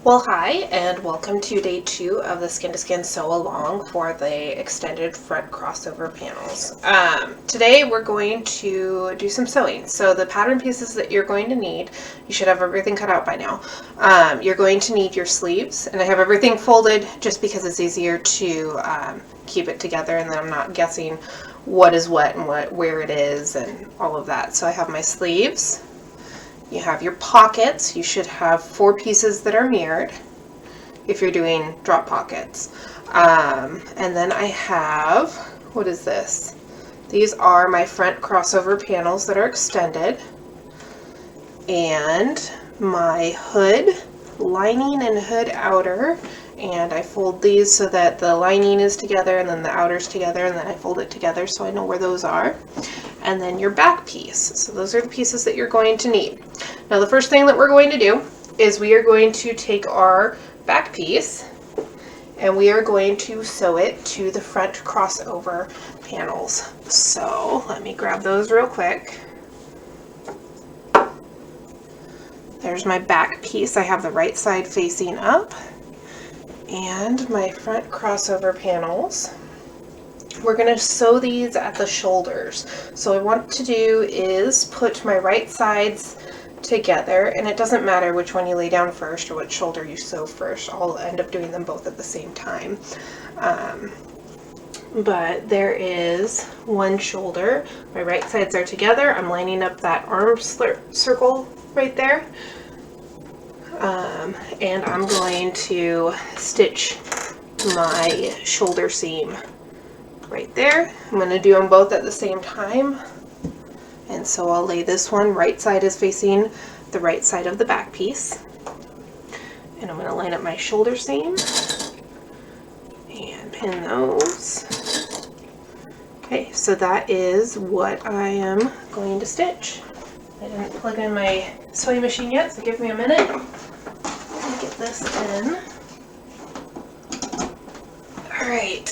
Well, hi, and welcome to day 2 of the Skin to Skin Sew Along for the extended front crossover panels. Today we're going to do some sewing. So the pattern pieces that you're going to need, you should have everything cut out by now. You're going to need your sleeves, and I have everything folded just because it's easier to keep it together, and then I'm not guessing what is what and where it is and all of that. So I have my sleeves. You have your pockets. You should have 4 pieces that are mirrored if you're doing drop pockets. And then I have, what is this? These are my front crossover panels that are extended. And my hood, lining and hood outer. And I fold these so that the lining is together and then the outer's together, and then I fold it together so I know where those are. And then your back piece. So those are the pieces that you're going to need. Now the first thing that we're going to do is we are going to take our back piece and we are going to sew it to the front crossover panels. So let me grab those real quick. There's my back piece. I have the right side facing up and my front crossover panels. We're going to sew these at the shoulders. So what I want to do is put my right sides together, and it doesn't matter which one you lay down first or which shoulder you sew first. I'll end up doing them both at the same time. But there is one shoulder. My right sides are together. I'm lining up that arm circle right there. And I'm going to stitch my shoulder seam right there. I'm going to do them both at the same time. And so I'll lay this one, right side is facing the right side of the back piece. And I'm going to line up my shoulder seam and pin those. Okay, so that is what I am going to stitch. I didn't plug in my sewing machine yet, so give me a minute. Let me get this in. All right.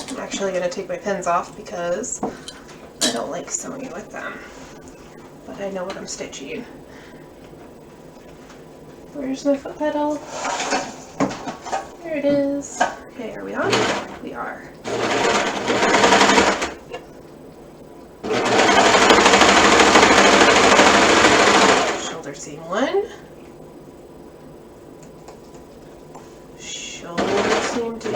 I'm actually going to take my pins off because I don't like sewing with them, but I know what I'm stitching. Where's my foot pedal? There it is. Okay, are we on? We are. Shoulder seam 1. Shoulder seam 2.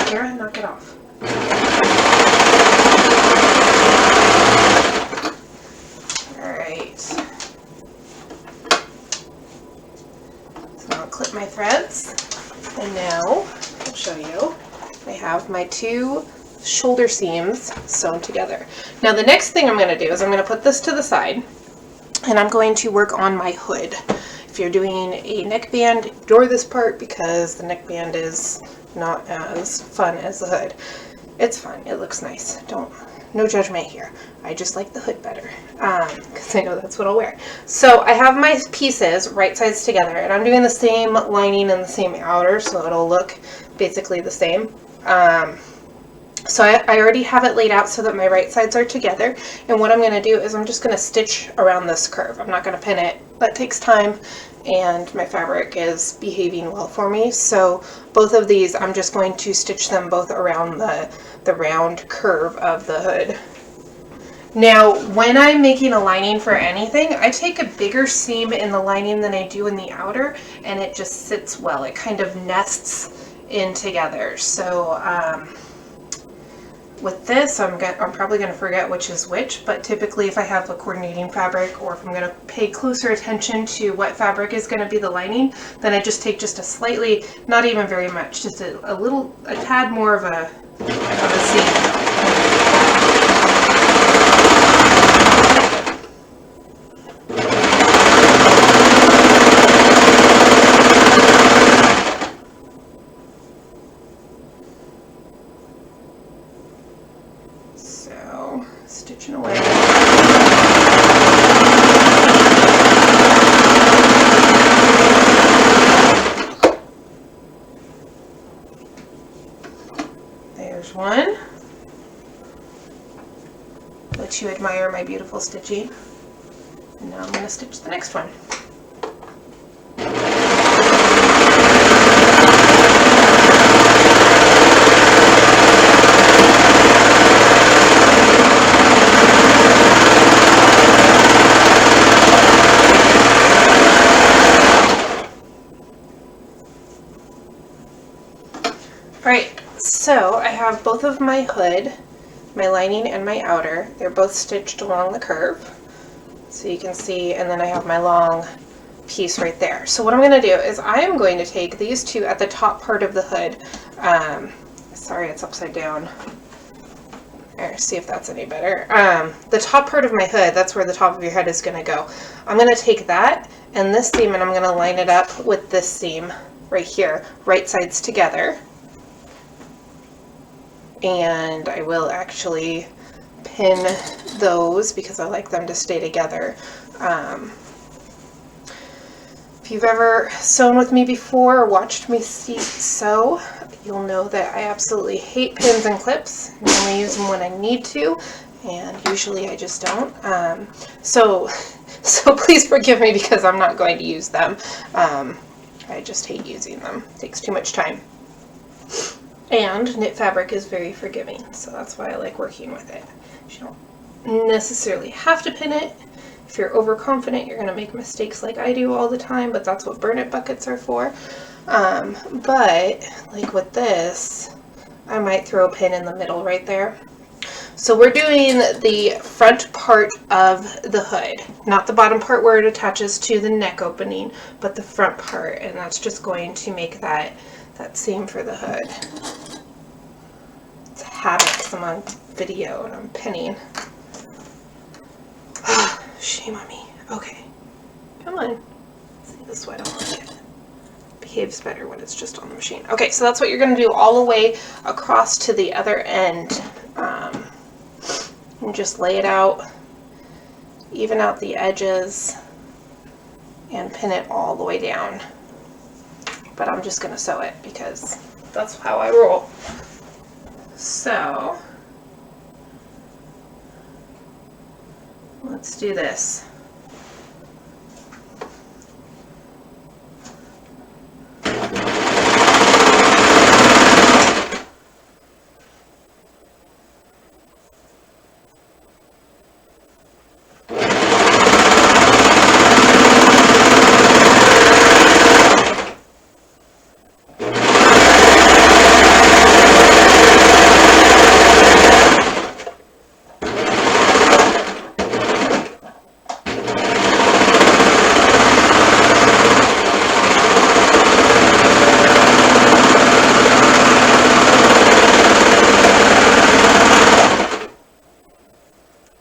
Here, knock it off. Alright. So now I'll clip my threads. And now, I'll show you, I have my 2 shoulder seams sewn together. Now the next thing I'm going to do is I'm going to put this to the side and I'm going to work on my hood. If you're doing a neckband, ignore this part because the neckband is not as fun as the hood. It's fun, it looks nice. No judgment here. I just like the hood better because I know that's what I'll wear. So I have my pieces right sides together and I'm doing the same lining and the same outer so it'll look basically the same. So I already have it laid out so that my right sides are together, and what I'm going to do is I'm just going to stitch around this curve. I'm not going to pin it. That takes time and my fabric is behaving well for me. So both of these I'm just going to stitch them both around the round curve of the hood. Now when I'm making a lining for anything, I take a bigger seam in the lining than I do in the outer, and it just sits well. It kind of nests in together. So with this, I'm probably going to forget which is which, but typically if I have a coordinating fabric or if I'm going to pay closer attention to what fabric is going to be the lining, then I just take just a slightly, not even very much, just a tad more of a seam. So, stitching away. to admire my beautiful stitching. And now I'm going to stitch the next one. Alright, so I have both of my hood, my lining and my outer. They're both stitched along the curve. So you can see, and then I have my long piece right there. So what I'm going to do is I am going to take these two at the top part of the hood. Sorry, it's upside down. There, see if that's any better. The top part of my hood, that's where the top of your head is going to go. I'm going to take that and this seam and I'm going to line it up with this seam right here, right sides together. And I will actually pin those because I like them to stay together. If you've ever sewn with me before or watched me sew, you'll know that I absolutely hate pins and clips. I only use them when I need to, and usually I just don't. So please forgive me because I'm not going to use them. I just hate using them. It takes too much time. And knit fabric is very forgiving, so that's why I like working with it. You don't necessarily have to pin it. If you're overconfident, you're going to make mistakes like I do all the time, but that's what burn it buckets are for. But like with this, I might throw a pin in the middle right there. So we're doing the front part of the hood, not the bottom part where it attaches to the neck opening, but the front part, and that's just going to make that seam for the hood. It's a habit because I'm on video and I'm pinning. Shame on me. Okay, come on. See, this is why I don't like it. Behaves better when it's just on the machine. Okay, so that's what you're going to do all the way across to the other end. And just lay it out, even out the edges, and pin it all the way down. But I'm just going to sew it because that's how I roll. So let's do this.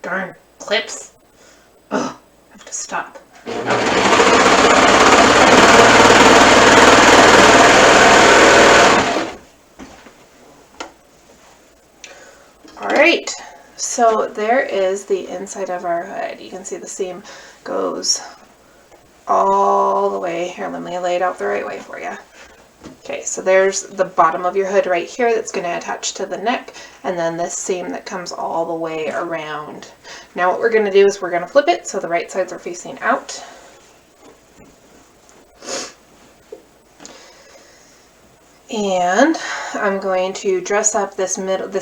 Darn clips. Oh, I have to stop. Alright, so there is the inside of our hood. You can see the seam goes all the way. Here, let me lay it out the right way for you. Okay, so there's the bottom of your hood right here that's going to attach to the neck, and then this seam that comes all the way around. Now what we're going to do is we're going to flip it so the right sides are facing out. And I'm going to dress up this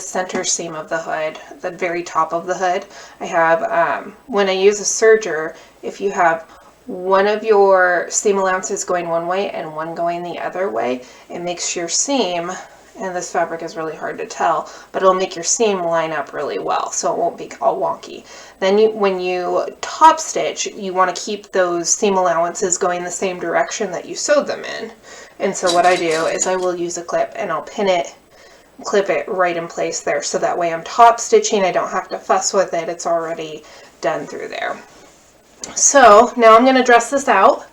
center seam of the hood, the very top of the hood. I have, when I use a serger, if you have one of your seam allowances going one way and one going the other way, it makes your seam, and this fabric is really hard to tell, but it'll make your seam line up really well, so it won't be all wonky. Then when you top stitch, you want to keep those seam allowances going the same direction that you sewed them in. And so what I do is I will use a clip and I'll pin it, clip it right in place there, so that way I'm top stitching, I don't have to fuss with it, it's already done through there. So now I'm going to dress this out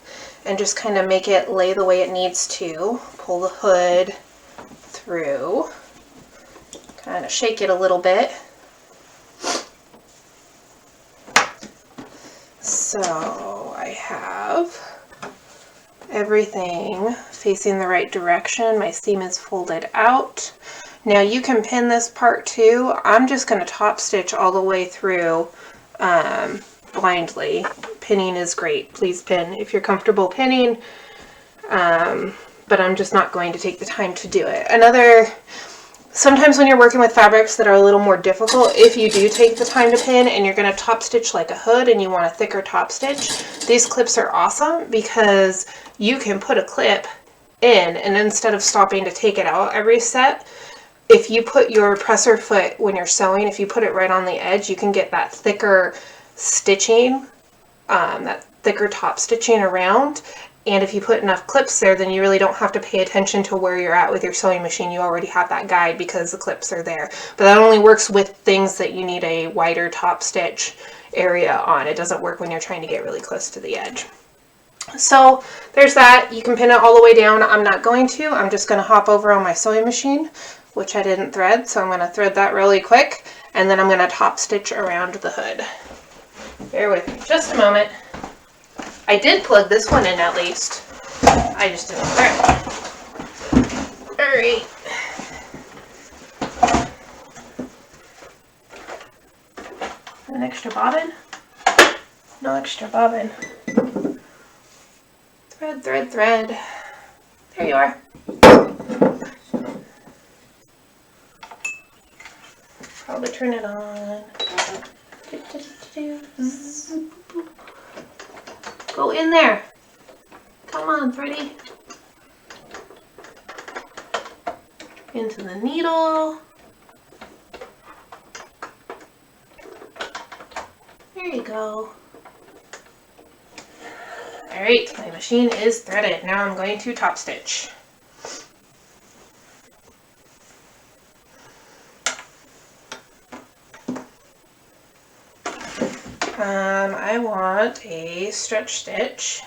and just kind of make it lay the way it needs to. Pull the hood through, kind of shake it a little bit. So I have everything facing the right direction. My seam is folded out. Now you can pin this part too. I'm just going to top stitch all the way through blindly. Pinning is great. Please pin if you're comfortable pinning, but I'm just not going to take the time to do it. Sometimes when you're working with fabrics that are a little more difficult, if you do take the time to pin and you're going to top stitch like a hood and you want a thicker top stitch, these clips are awesome because you can put a clip in, and instead of stopping to take it out every set, if you put your presser foot when you're sewing, if you put it right on the edge, you can get that thicker stitching, that thicker top stitching around. And if you put enough clips there, then you really don't have to pay attention to where you're at with your sewing machine. You already have that guide because the clips are there. But that only works with things that you need a wider top stitch area on. It doesn't work when you're trying to get really close to the edge. So there's that. You can pin it all the way down. I'm not going to. I'm just going to hop over on my sewing machine, which I didn't thread. So I'm going to thread that really quick, and then I'm going to top stitch around the hood. Bear with me just a moment. I did plug this one in at least. I just didn't thread. Alright. An extra bobbin? No extra bobbin. Thread, thread, thread. There you are. Probably turn it on. Go in there. Come on, Freddie. Into the needle. There you go. Alright, my machine is threaded. Now I'm going to top stitch. I want a stretch stitch.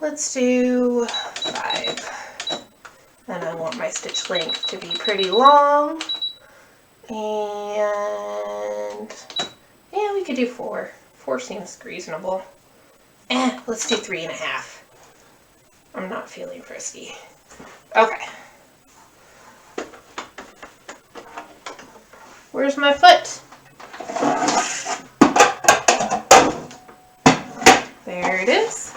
Let's do 5. And I want my stitch length to be pretty long. And yeah, we could do 4. 4 seems reasonable. Let's do 3.5. I'm not feeling frisky. Okay. Where's my foot? There it is.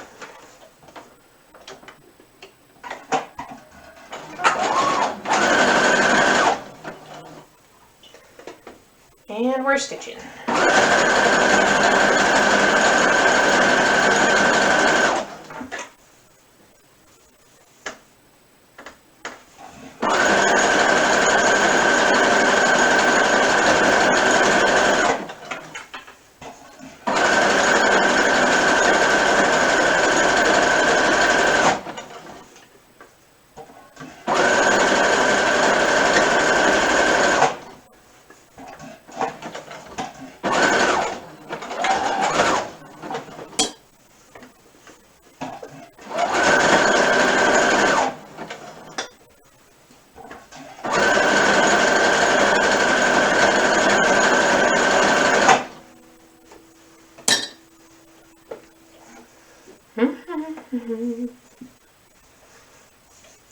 And we're stitching.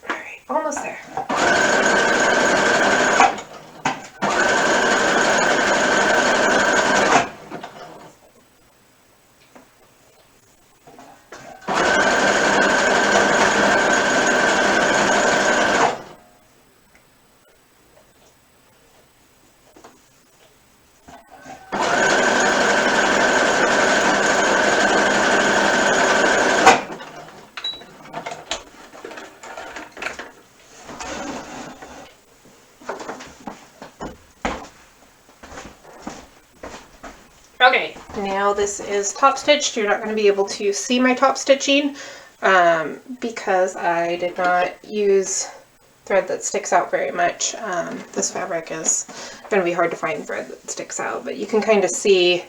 Alright, almost there. Okay, now this is top stitched. You're not going to be able to see my top stitching because I did not use thread that sticks out very much. This fabric is going to be hard to find thread that sticks out, but you can kind of see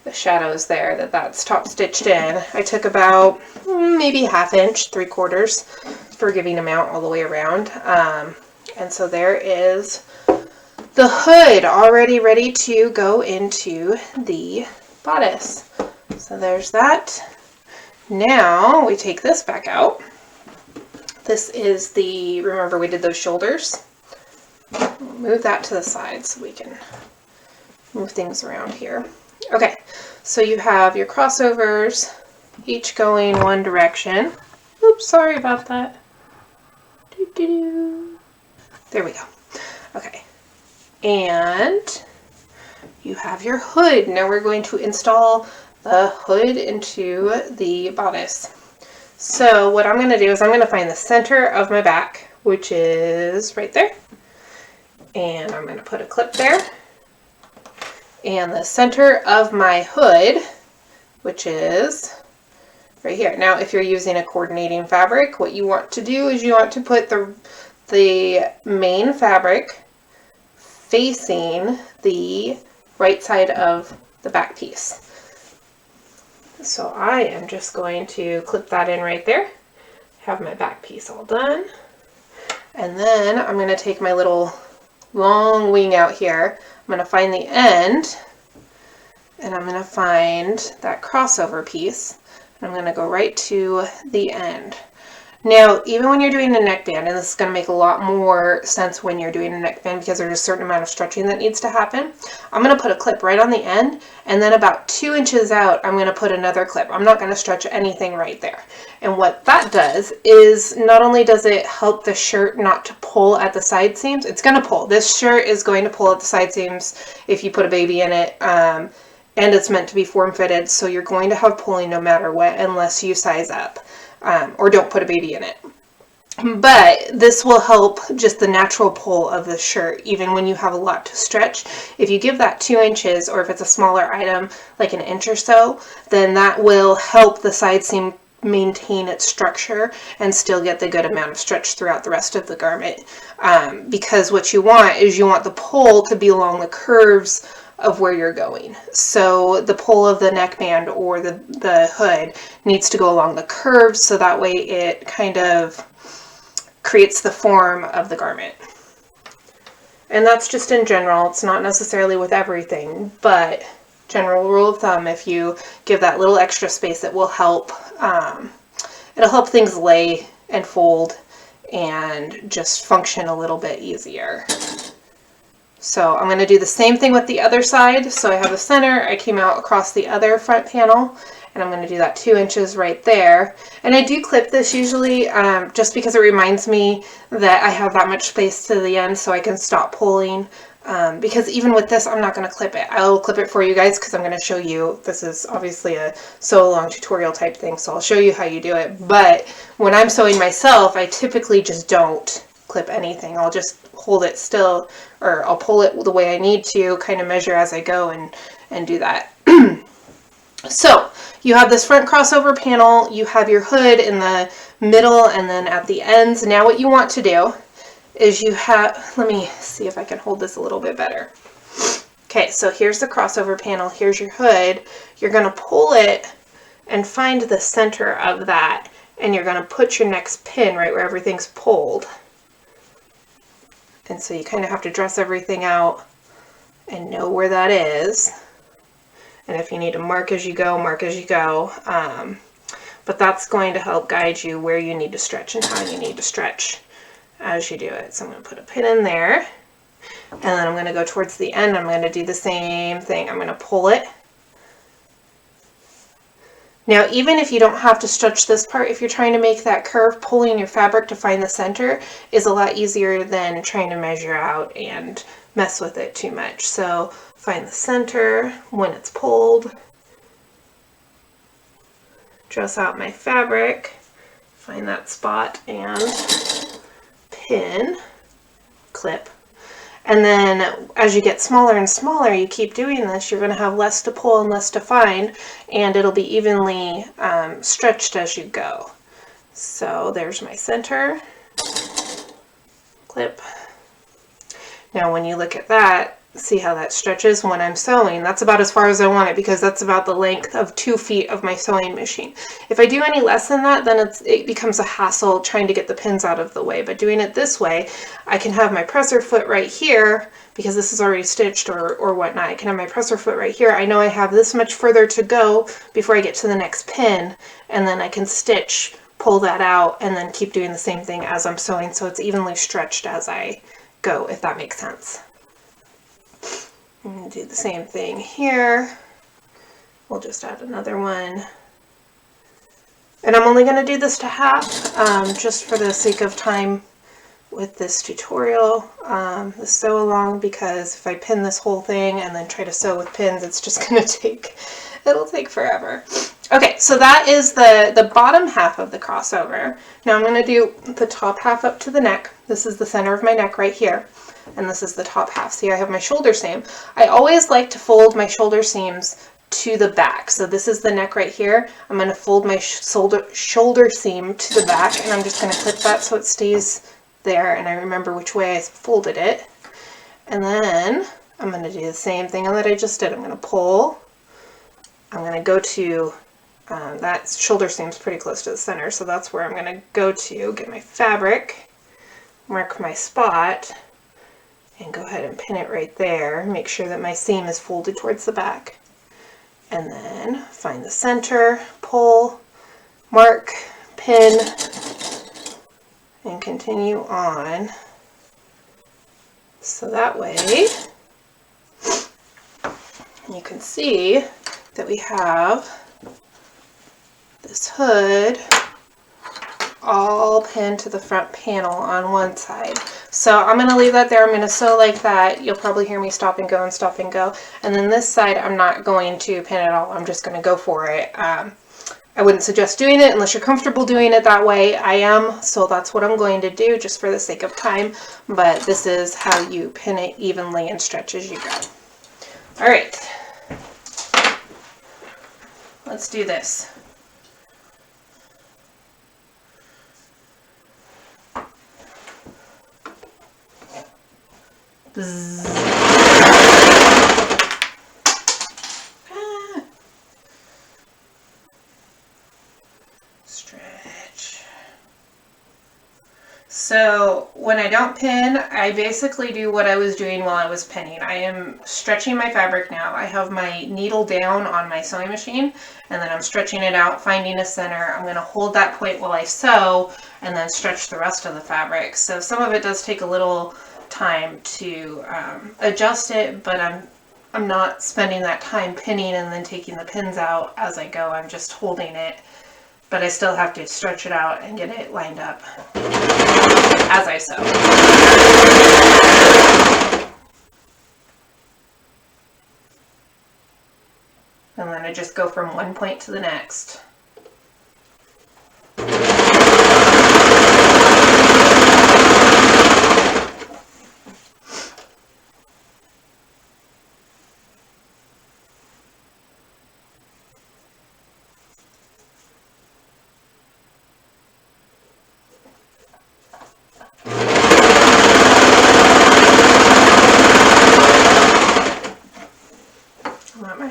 the shadows there that's top stitched in. I took about maybe 1/2 inch, 3/4 forgiving amount all the way around. And so there is the hood already ready to go into the bodice. So there's that. Now we take this back out. This is remember we did those shoulders. Move that to the side so we can move things around here. Okay, so you have your crossovers, each going one direction. Oops, sorry about that. There we go. Okay, and you have your hood. Now we're going to install the hood into the bodice. So what I'm going to do is I'm going to find the center of my back, which is right there. And I'm going to put a clip there. And the center of my hood, which is right here. Now, if you're using a coordinating fabric, what you want to do is you want to put the main fabric facing the right side of the back piece. So I am just going to clip that in right there. Have my back piece all done. And then I'm going to take my little long wing out here. I'm going to find the end, and I'm going to find that crossover piece. And I'm going to go right to the end. Now, even when you're doing a neckband, and this is going to make a lot more sense when you're doing a neckband because there's a certain amount of stretching that needs to happen, I'm going to put a clip right on the end, and then about 2 inches out, I'm going to put another clip. I'm not going to stretch anything right there. And what that does is not only does it help the shirt not to pull at the side seams, it's going to pull. This shirt is going to pull at the side seams if you put a baby in it. And it's meant to be form-fitted, so you're going to have pulling no matter what unless you size up. Or don't put a baby in it. But this will help just the natural pull of the shirt, even when you have a lot to stretch. If you give that 2 inches, or if it's a smaller item, like an inch or so, then that will help the side seam maintain its structure and still get the good amount of stretch throughout the rest of the garment. Because what you want is you want the pull to be along the curves of where you're going. So the pull of the neckband or the hood needs to go along the curves, so that way it kind of creates the form of the garment. And that's just in general. It's not necessarily with everything, but general rule of thumb, if you give that little extra space, it will help. It'll help things lay and fold and just function a little bit easier. So I'm going to do the same thing with the other side. So I have the center, I came out across the other front panel, and I'm going to do that 2 inches right there. And I do clip this usually just because it reminds me that I have that much space to the end so I can stop pulling. Because even with this, I'm not going to clip it. I'll clip it for you guys because I'm going to show you. This is obviously a sew along tutorial type thing, so I'll show you how you do it. But when I'm sewing myself, I typically just don't clip anything. I'll just hold it still, or I'll pull it the way I need to, kind of measure as I go and do that. So you have this front crossover panel, you have your hood in the middle and then at the ends. Now what you want to do is you have, let me see if I can hold this a little bit better. Okay, so here's the crossover panel, here's your hood. You're going to pull it and find the center of that, and you're going to put your next pin right where everything's pulled. And so you kind of have to dress everything out and know where that is. And if you need to mark as you go, mark as you go. But that's going to help guide you where you need to stretch and how you need to stretch as you do it. So I'm going to put a pin in there. And then I'm going to go towards the end. I'm going to do the same thing. I'm going to pull it. Now, even if you don't have to stretch this part, if you're trying to make that curve, pulling your fabric to find the center is a lot easier than trying to measure out and mess with it too much. So find the center when it's pulled, dress out my fabric, find that spot and pin, clip. And then as you get smaller and smaller, you keep doing this, you're going to have less to pull and less to find, and it'll be evenly stretched as you go. So there's my center, clip. Now when you look at that, see how that stretches when I'm sewing. That's about as far as I want it because that's about the length of 2 feet of my sewing machine. If I do any less than that, then it becomes a hassle trying to get the pins out of the way. But doing it this way, I can have my presser foot right here because this is already stitched or whatnot. I can have my presser foot right here. I know I have this much further to go before I get to the next pin, and then I can stitch, pull that out, and then keep doing the same thing as I'm sewing so it's evenly stretched as I go, if that makes sense. I'm going to do the same thing here. We'll just add another one. And I'm only going to do this to half, just for the sake of time with this tutorial, this sew along, because if I pin this whole thing and then try to sew with pins, it's just going to it'll take forever. Okay, so that is the bottom half of the crossover. Now I'm going to do the top half up to the neck. This is the center of my neck right here, and this is the top half. See, I have my shoulder seam. I always like to fold my shoulder seams to the back. So this is the neck right here. I'm going to fold my shoulder seam to the back, and I'm just going to clip that so it stays there and I remember which way I folded it. And then I'm going to do the same thing that I just did. I'm going to pull. I'm going to go to, that shoulder seam's pretty close to the center, so that's where I'm going to go to, get my fabric, mark my spot, and go ahead and pin it right there. Make sure that my seam is folded towards the back. And then find the center, pull, mark, pin, and continue on. So that way you can see that we have this hood all pinned to the front panel on one side. So I'm going to leave that there. I'm going to sew like that. You'll probably hear me stop and go and stop and go. And then this side, I'm not going to pin it all. I'm just going to go for it. I wouldn't suggest doing it unless you're comfortable doing it that way. I am, so that's what I'm going to do just for the sake of time. But this is how you pin it evenly and stretch as you go. All right. Let's do this. Stretch. So when I don't pin, I basically do what I was doing while I was pinning. I am stretching my fabric now. I have my needle down on my sewing machine, and then I'm stretching it out, finding a center. I'm going to hold that point while I sew, and then stretch the rest of the fabric. So some of it does take a little time to adjust it, but I'm not spending that time pinning and then taking the pins out as I go. I'm just holding it, but I still have to stretch it out and get it lined up as I sew. And then I just go from one point to the next.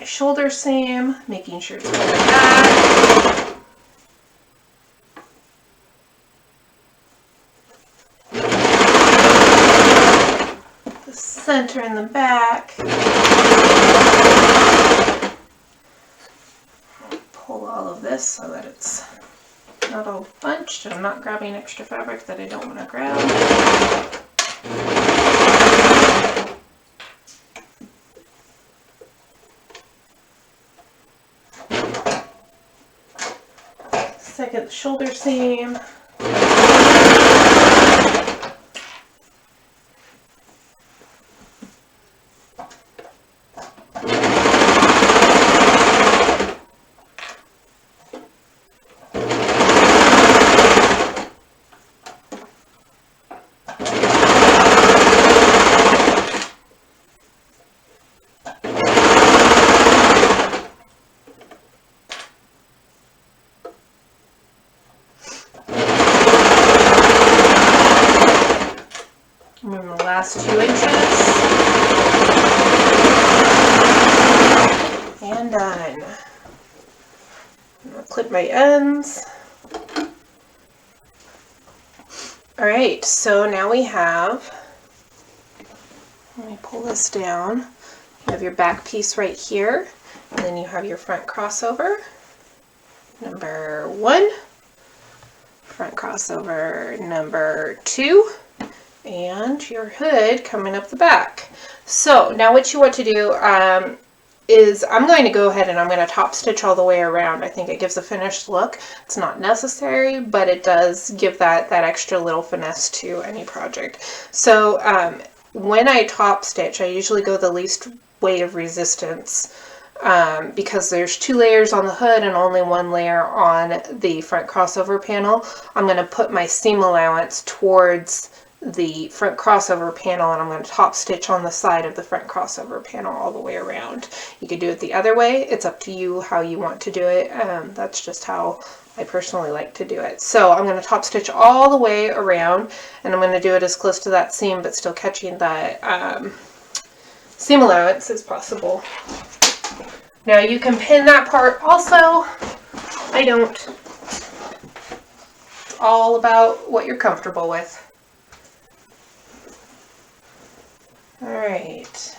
Shoulder seam, making sure to pull it back. The center in the back. Pull all of this so that it's not all bunched and I'm not grabbing extra fabric that I don't want to grab. Second shoulder seam. And then the last 2 inches. And done. I'm going to clip my ends. Alright, so now we have, let me pull this down. You have your back piece right here, and then you have your front crossover. Number 1, front crossover number 2, and your hood coming up the back. So now what you want to do is I'm going to go ahead and I'm going to top stitch all the way around. I think it gives a finished look. It's not necessary, but it does give that extra little finesse to any project. So when I top stitch, I usually go the least weight of resistance because there's 2 layers on the hood and only 1 layer on the front crossover panel. I'm going to put my seam allowance towards the front crossover panel, and I'm going to top stitch on the side of the front crossover panel all the way around. You could do it the other way. It's up to you how you want to do it. That's just how I personally like to do it. So I'm going to top stitch all the way around, and I'm going to do it as close to that seam but still catching that seam allowance as possible. Now you can pin that part also. I don't. It's all about what you're comfortable with. All right.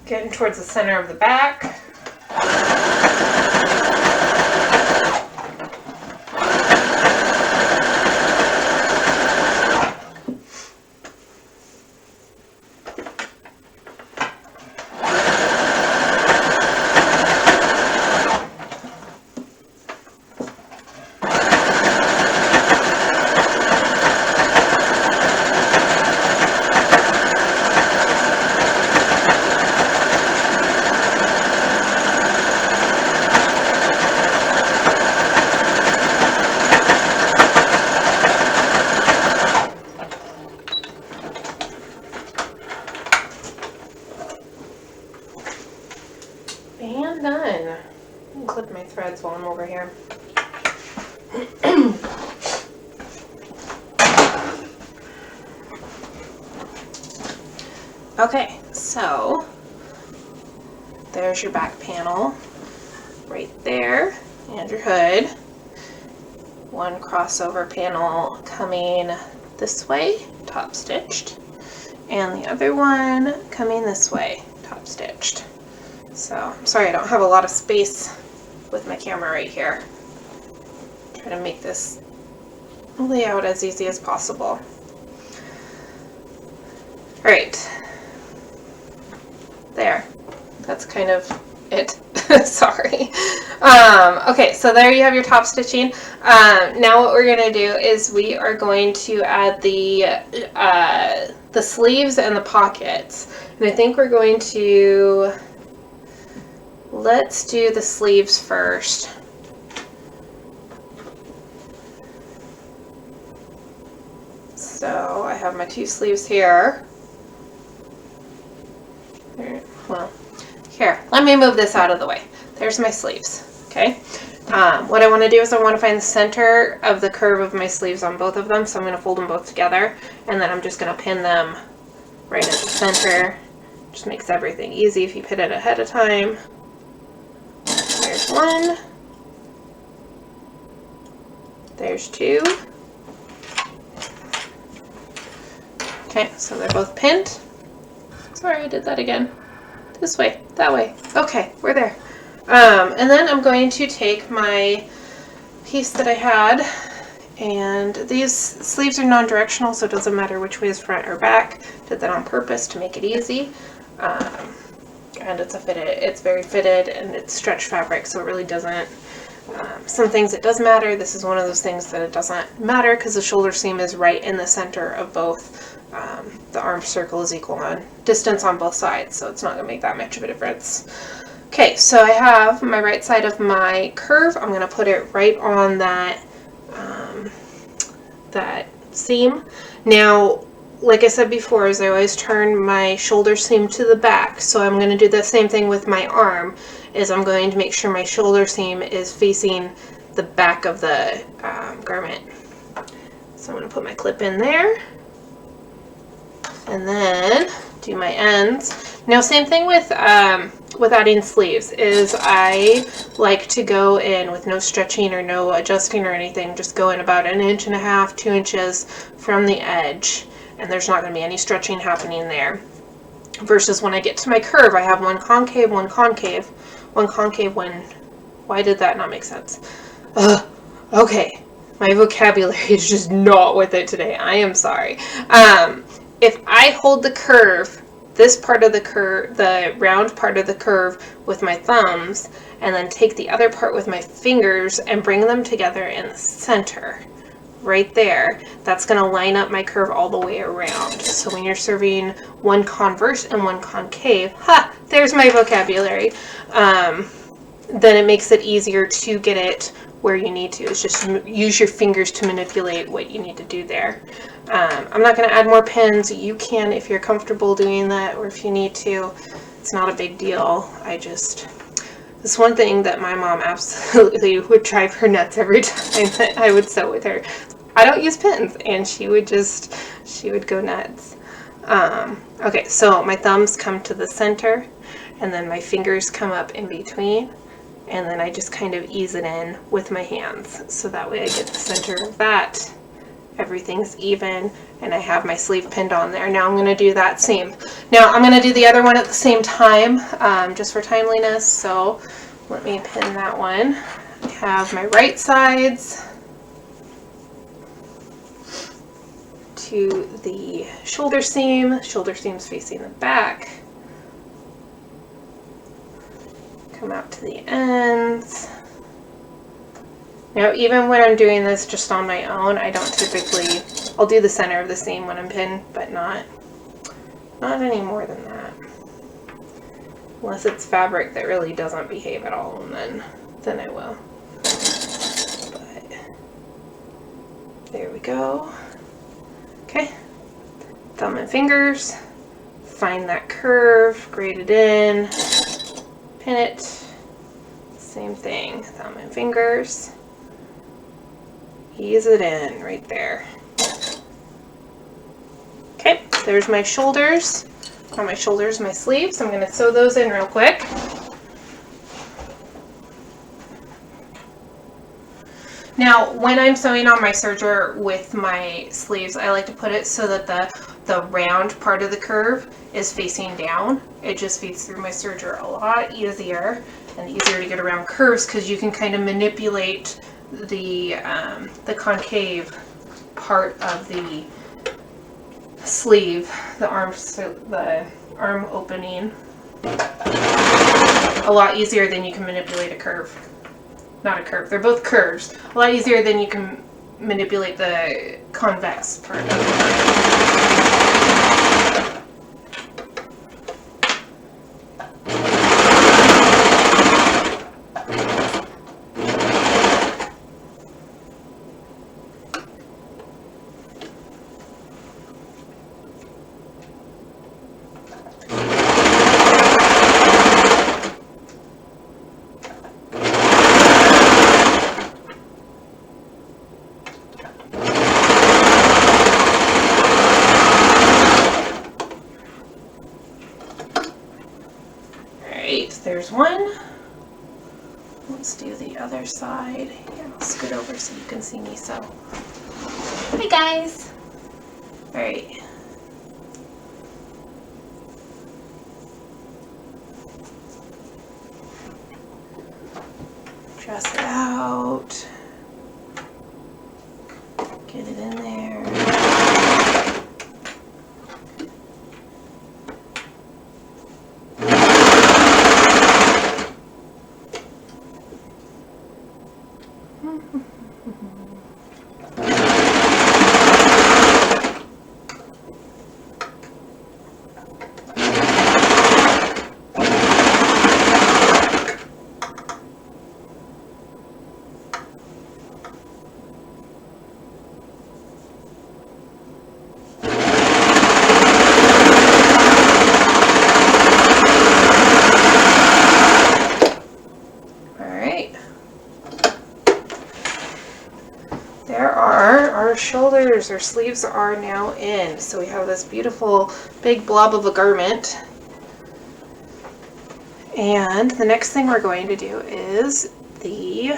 Getting towards the center of the back. And done. I'll clip my threads while I'm over here. Okay, so there's your back panel right there, and your hood. One crossover panel coming this way, top stitched, and the other one coming this way, top stitched. So, I'm sorry I don't have a lot of space with my camera right here. Try to make this layout as easy as possible. Alright. There. That's kind of it. Sorry. Okay, so there you have your top stitching. Now what we're going to do is we are going to add the sleeves and the pockets. And I think we're going to... Let's do the sleeves first. So I have my 2 sleeves here. Well, here, let me move this out of the way. There's my sleeves, okay? What I want to do is I want to find the center of the curve of my sleeves on both of them, so I'm going to fold them both together, and then I'm just going to pin them right at the center. Just makes everything easy if you pin it ahead of time. There's 1. There's 2. Okay, so they're both pinned. Sorry, I did that again. This way, that way. Okay, we're there. And then I'm going to take my piece that I had, and these sleeves are non-directional, so it doesn't matter which way is front or back. Did that on purpose to make it easy. And it's very fitted, and it's stretch fabric, so it really doesn't. Some things it does matter. This is one of those things that it doesn't matter because the shoulder seam is right in the center of both. The arm circle is equal on distance on both sides, so it's not going to make that much of a difference. Okay, so I have my right side of my curve. I'm going to put it right on that that seam. Now, like I said before, is I always turn my shoulder seam to the back. So I'm going to do the same thing with my arm, is I'm going to make sure my shoulder seam is facing the back of the garment. So I'm going to put my clip in there. And then do my ends. Now, same thing with adding sleeves, is I like to go in with no stretching or no adjusting or anything, just go in about 1.5 inches, 2 inches from the edge, and there's not going to be any stretching happening there. Versus when I get to my curve, I have one concave, one concave, one concave, one... Why did that not make sense? Okay, my vocabulary is just not with it today. I am sorry. If I hold the curve, this part of the curve, the round part of the curve with my thumbs, and then take the other part with my fingers and bring them together in the center, right there, that's going to line up my curve all the way around. So when you're serving one converse and one concave, there's my vocabulary, then it makes it easier to get it where you need to. It's just use your fingers to manipulate what you need to do there. I'm not going to add more pins. You can if you're comfortable doing that, or if you need to. It's not a big deal. It's one thing that my mom absolutely would drive her nuts every time that I would sew with her. I don't use pins, and she would go nuts. Okay, so my thumbs come to the center, and then my fingers come up in between, and then I just kind of ease it in with my hands. So that way I get the center of that. Everything's even, and I have my sleeve pinned on there. Now I'm going to do that same. Now I'm going to do the other one at the same time, just for timeliness. So let me pin that one. I have my right sides to the shoulder seam's facing the back. Come out to the ends. Now, even when I'm doing this just on my own, I don't typically, I'll do the center of the seam when I'm pinned, but not any more than that. Unless it's fabric that really doesn't behave at all, and then I will. But there we go. Okay, thumb and fingers, find that curve, grade it in, pin it, same thing, thumb and fingers. Ease it in right there. Okay, there's my shoulders. On my shoulders, my sleeves. I'm going to sew those in real quick. Now, when I'm sewing on my serger with my sleeves, I like to put it so that the round part of the curve is facing down. It just feeds through my serger a lot easier, and easier to get around curves because you can kind of manipulate the concave part of the sleeve, the arm opening, a lot easier than you can manipulate a curve. Not a curve, they're both curves. A lot easier than you can manipulate the convex part of the curve. There's one. Let's do the other side. Here, I'll scoot over so you can see me sew. Hi guys! Alright. Dress it out. Get it in there. shoulders or sleeves are now in. So we have this beautiful big blob of a garment. And the next thing we're going to do is the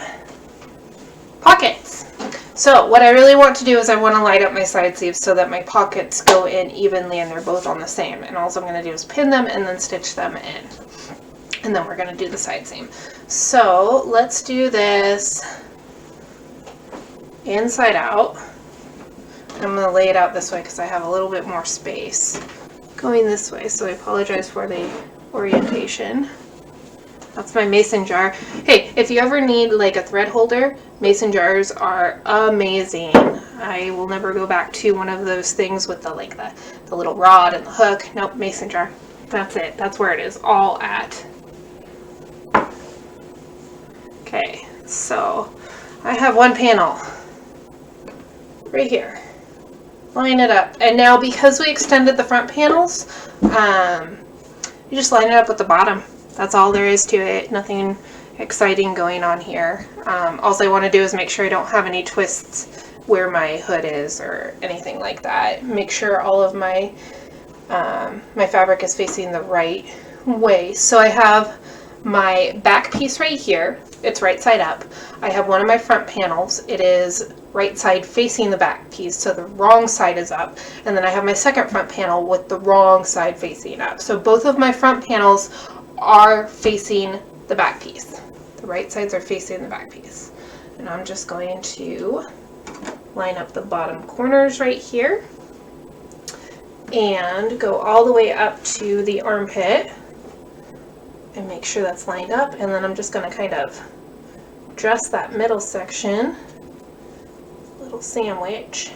pockets. So what I really want to do is I want to line up my side sleeves so that my pockets go in evenly and they're both on the same. And all I'm going to do is pin them and then stitch them in. And then we're going to do the side seam. So let's do this inside out. I'm going to lay it out this way because I have a little bit more space going this way. So I apologize for the orientation. That's my mason jar. Hey, if you ever need like a thread holder, mason jars are amazing. I will never go back to one of those things with the the little rod and the hook. Nope, mason jar. That's it. That's where it is all at. Okay, so I have one panel right here. Line it up. And now because we extended the front panels, you just line it up with the bottom. That's all there is to it. Nothing exciting going on here. All I want to do is make sure I don't have any twists where my hood is or anything like that. Make sure all of my my fabric is facing the right way. So I have my back piece right here. It's right side up. I have one of my front panels. It is right side facing the back piece, so the wrong side is up. And then I have my second front panel with the wrong side facing up. So both of my front panels are facing the back piece. The right sides are facing the back piece. And I'm just going to line up the bottom corners right here and go all the way up to the armpit and make sure that's lined up. And then I'm just going to kind of dress that middle section, little sandwich,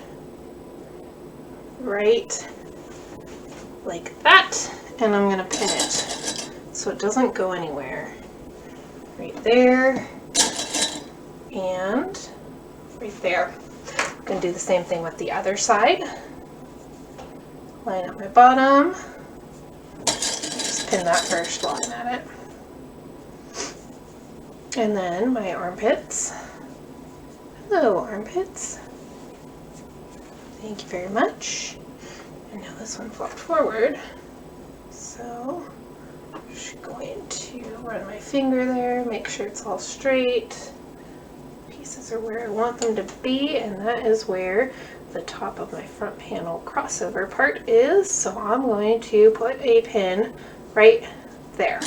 right like that. And I'm going to pin it so it doesn't go anywhere. Right there and right there. I'm going to do the same thing with the other side. Line up my bottom. Just pin that first while I'm at it. And then my armpits. Hello, armpits. Thank you very much. And now this one flopped forward. So I'm just going to run my finger there, make sure it's all straight. Pieces are where I want them to be, and that is where the top of my front panel crossover part is. So I'm going to put a pin right there.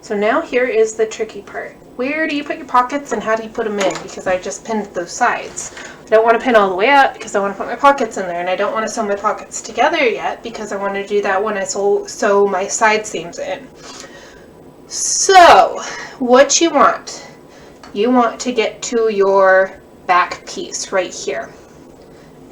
So now here is the tricky part. Where do you put your pockets and how do you put them in? Because I just pinned those sides. I don't want to pin all the way up because I want to put my pockets in there, and I don't want to sew my pockets together yet because I want to do that when I sew my side seams in. So what you want to get to your back piece right here,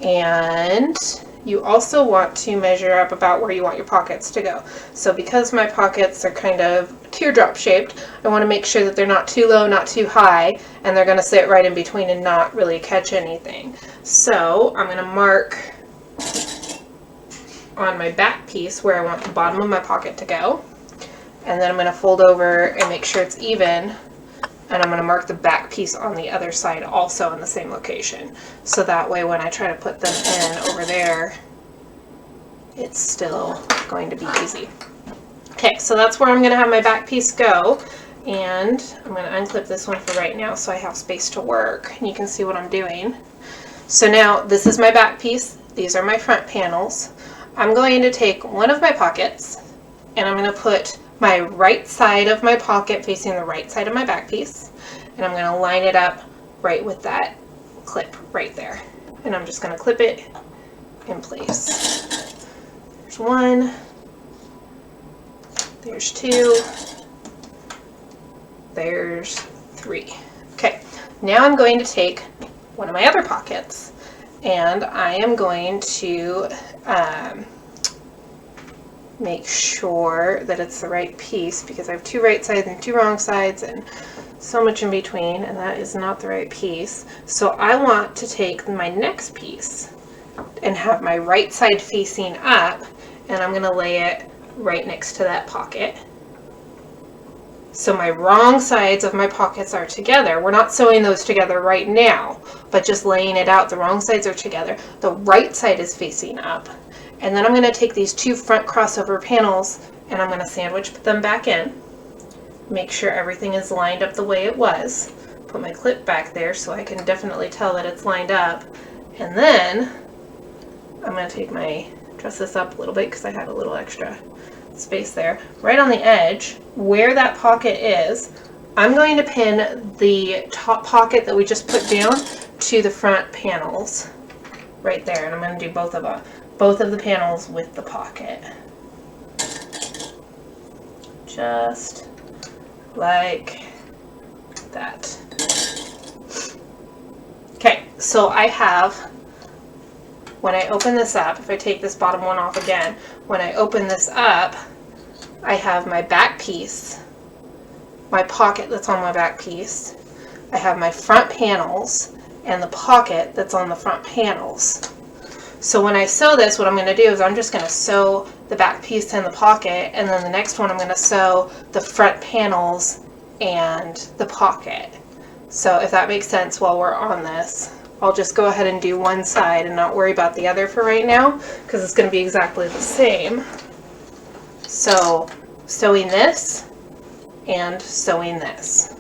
and you also want to measure up about where you want your pockets to go. So because my pockets are kind of teardrop shaped, I want to make sure that they're not too low, not too high, and they're going to sit right in between and not really catch anything. So I'm going to mark on my back piece where I want the bottom of my pocket to go, and then I'm going to fold over and make sure it's even, and I'm going to mark the back piece on the other side also in the same location. So that way when I try to put them in over there, it's still going to be easy. Okay, so that's where I'm going to have my back piece go, and I'm going to unclip this one for right now so I have space to work and you can see what I'm doing. So now this is my back piece, these are my front panels. I'm going to take one of my pockets and I'm going to put my right side of my pocket facing the right side of my back piece, and I'm going to line it up right with that clip right there, and I'm just going to clip it in place. There's one, there's two, there's three. Okay, now I'm going to take one of my other pockets and I am going to make sure that it's the right piece because I have two right sides and two wrong sides and so much in between, and that is not the right piece. So I want to take my next piece and have my right side facing up, and I'm going to lay it right next to that pocket So my wrong sides of my pockets are together. We're not sewing those together right now, but just laying it out. The wrong sides are together. The right side is facing up. And then I'm going to take these two front crossover panels and I'm going to sandwich them back in. Make sure everything is lined up the way it was. Put my clip back there so I can definitely tell that it's lined up. And then I'm going to take dress this up a little bit because I had a little extra space there. Right on the edge, where that pocket is, I'm going to pin the top pocket that we just put down to the front panels. Right there. And I'm going to do both of the panels with the pocket. Just like that. Okay, so I have, when I open this up, if I take this bottom one off again, when I open this up, I have my back piece, my pocket that's on my back piece, I have my front panels, and the pocket that's on the front panels. So when I sew this, what I'm going to do is I'm just going to sew the back piece in the pocket, and then the next one I'm going to sew the front panels and the pocket. So if that makes sense while we're on this, I'll just go ahead and do one side and not worry about the other for right now, because it's going to be exactly the same. So sewing this and sewing this.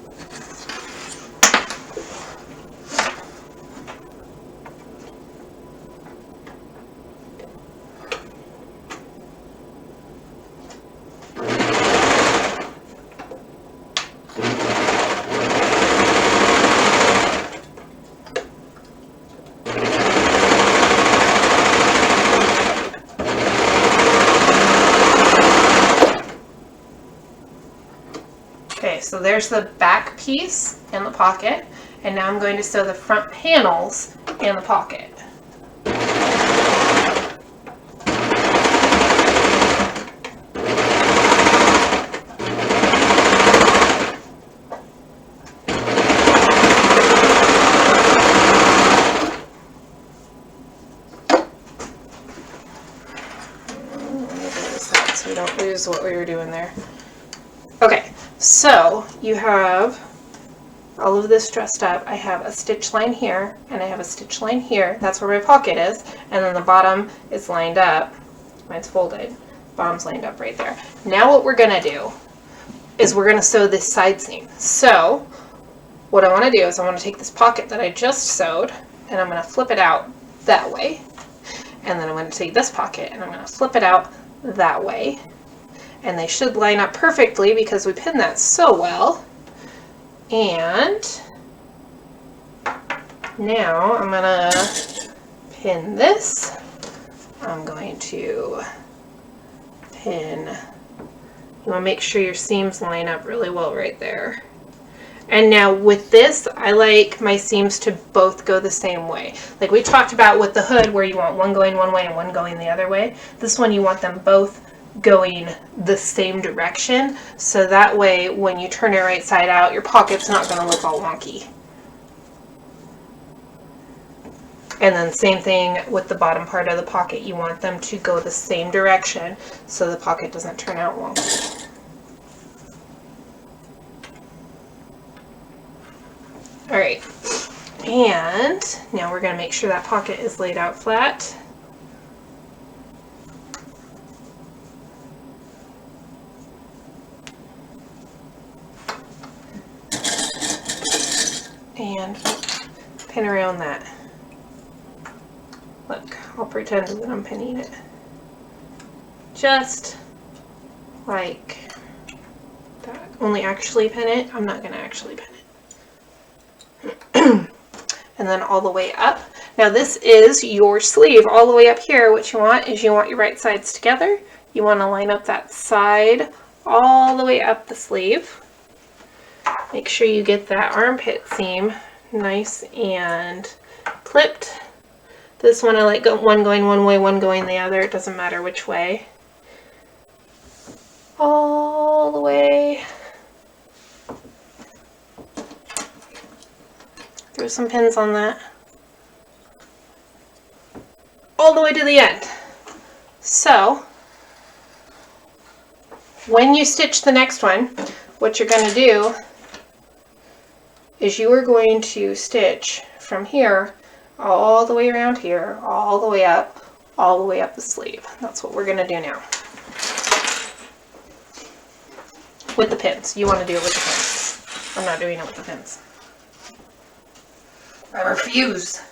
Okay, so there's the back piece and the pocket, and now I'm going to sew the front panels and the pocket. So we don't lose what we were doing there. Okay, so you have all of this dressed up. I have a stitch line here, and I have a stitch line here. That's where my pocket is, and then the bottom is lined up. Mine's folded. Bottom's lined up right there. Now what we're going to do is we're going to sew this side seam. So what I want to do is I want to take this pocket that I just sewed, and I'm going to flip it out that way. And then I'm going to take this pocket, and I'm going to flip it out that way. And they should line up perfectly because we pinned that so well. And now I'm going to pin this. I'm going to pin, you want to make sure your seams line up really well right there. And now with this, I like my seams to both go the same way. Like we talked about with the hood where you want one going one way and one going the other way. This one you want them both going the same direction, so that way when you turn it right side out, your pocket's not going to look all wonky. And then same thing with the bottom part of the pocket. You want them to go the same direction so the pocket doesn't turn out wonky. Alright, and now we're going to make sure that pocket is laid out flat. And pin around that. Look, I'll pretend that I'm pinning it. Just like that. Only actually pin it. I'm not going to actually pin it. And then all the way up. Now this is your sleeve all the way up here. What you want is you want your right sides together. You want to line up that side all the way up the sleeve. Make sure you get that armpit seam nice and clipped. This one I like one going one way, one going the other. It doesn't matter which way. All the way through some pins on that. All the way to the end. So when you stitch the next one, what you're going to do is you are going to stitch from here all the way around here, all the way up the sleeve. That's what we're going to do now. With the pins. You want to do it with the pins. I'm not doing it with the pins. I refuse.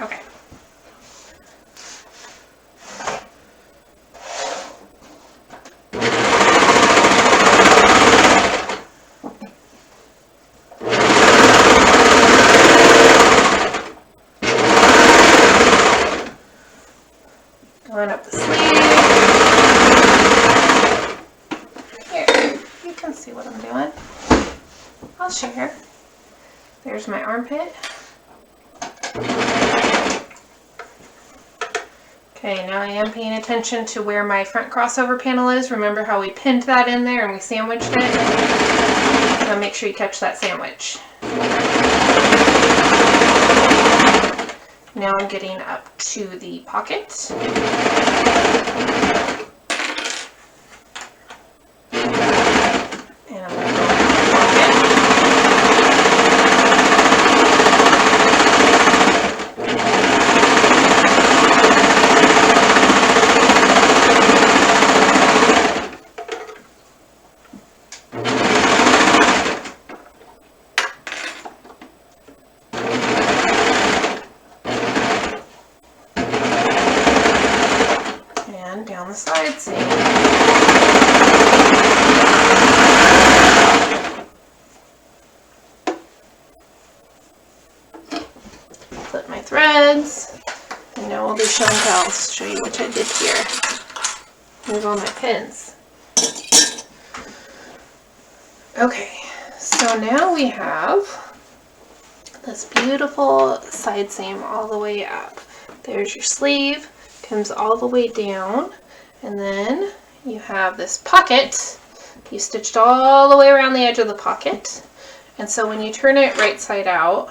Okay. Going up the sleeve. Here, you can see what I'm doing. I'll share. There's my armpit. Okay, now I am paying attention to where my front crossover panel is. Remember how we pinned that in there and we sandwiched it? Now make sure you catch that sandwich. Now I'm getting up to the pocket. And I'm going to go into the pocket. Down the side seam. Flip my threads, and now I'll be showing I'll show you what I did here. Here's all my pins. Okay, so now we have this beautiful side seam all the way up. There's your sleeve. Comes all the way down, and then you have this pocket. You stitched all the way around the edge of the pocket, and so when you turn it right side out,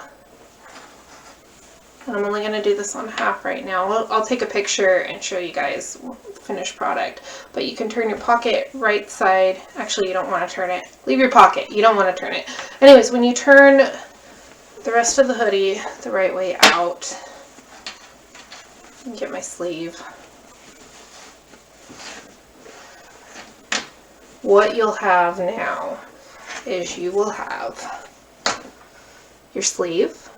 and I'm only going to do this on half right now. I'll take a picture and show you guys the finished product, but you can turn your pocket right side. Actually, you don't want to turn it. Leave your pocket. You don't want to turn it. Anyways, when you turn the rest of the hoodie the right way out, get my sleeve. What you'll have now is you will have your sleeve,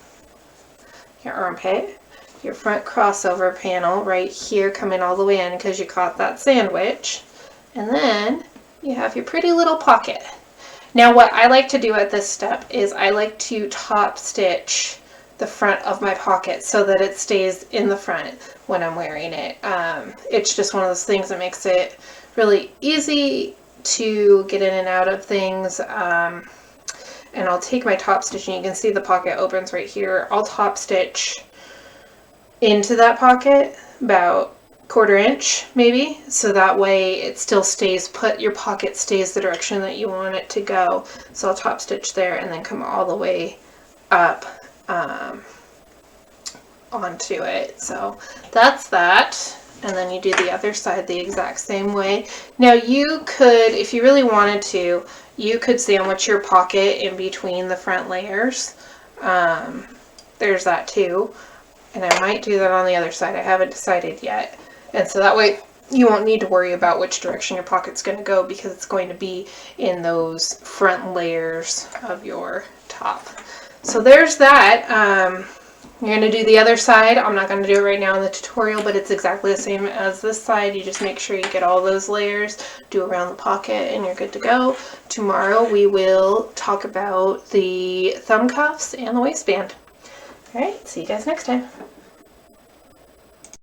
your armpit, your front crossover panel right here coming all the way in because you caught that sandwich, and then you have your pretty little pocket. Now what I like to do at this step is I like to top stitch the front of my pocket so that it stays in the front when I'm wearing it. It's just one of those things that makes it really easy to get in and out of things. And I'll take my top stitch, and you can see the pocket opens right here. I'll top stitch into that pocket about 1/4 inch maybe, so that way it still stays put, your pocket stays the direction that you want it to go. So I'll top stitch there and then come all the way up onto it. So that's that, and then you do the other side the exact same way. Now you could, if you really wanted to, you could sandwich your pocket in between the front layers. There's that too, and I might do that on the other side. I haven't decided yet, and so that way you won't need to worry about which direction your pocket's going to go because it's going to be in those front layers of your top. So there's that. You're going to do the other side. I'm not going to do it right now in the tutorial, but it's exactly the same as this side. You just make sure you get all those layers, do around the pocket, and you're good to go. Tomorrow we will talk about the thumb cuffs and the waistband. All right, see you guys next time.